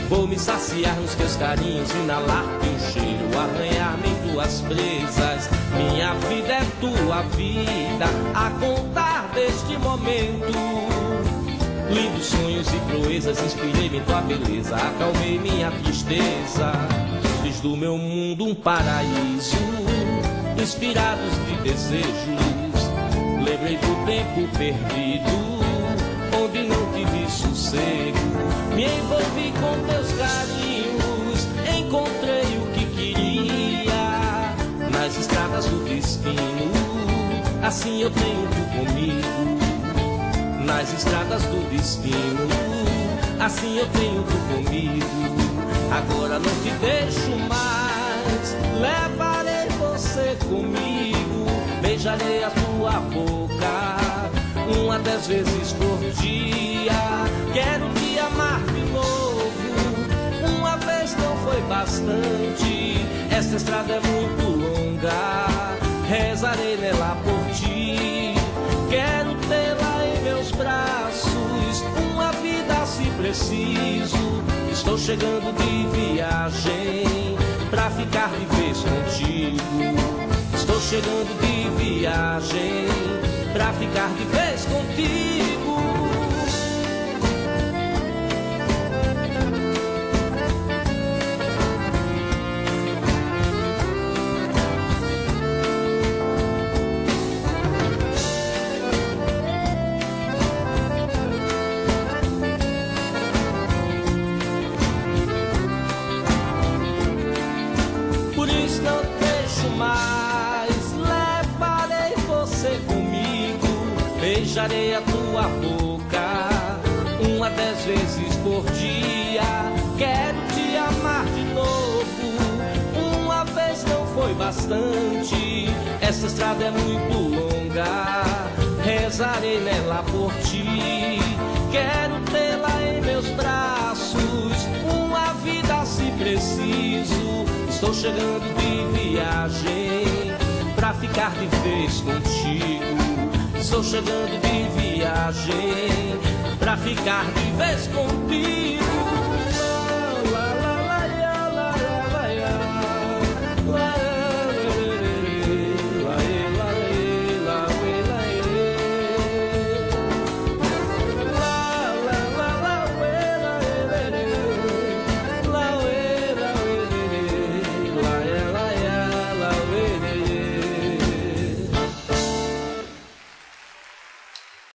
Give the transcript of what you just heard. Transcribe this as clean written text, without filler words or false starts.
Vou me saciar nos teus carinhos, inalar teu cheiro, arranhar-me em tuas presas. Minha vida é tua vida, a contar deste momento. Lindos sonhos e proezas, inspirei-me em tua beleza, acalmei minha tristeza. Fiz do meu mundo um paraíso, inspirados de desejos. Lembrei do tempo perdido, onde não tive sossego. Me envolvi com teus carinhos, encontrei o que queria. Nas estradas do destino, assim eu tenho tu comigo. Nas estradas do destino, assim eu tenho tu comigo. Agora não te deixo mais, levarei você comigo. Beijarei a tua boca 1 a 10 vezes por dia. Quero te amar de novo, uma vez não foi bastante. Esta estrada é muito longa, rezarei nela por ti. Quero tê-la em meus braços, uma vida se preciso. Estou chegando de viagem pra ficar de vez contigo. Estou chegando de viagem pra ficar de vez contigo. Por isso não deixo mais, levarei você comigo. Beijarei a tua boca 1 a 10 vezes por dia. Quero te amar de novo, uma vez não foi bastante. Essa estrada é muito longa, rezarei nela por ti. Quero tê-la em meus braços, uma vida se preciso. Estou chegando de viagem pra ficar de vez contigo. Estou chegando de viagem pra ficar de vez contigo.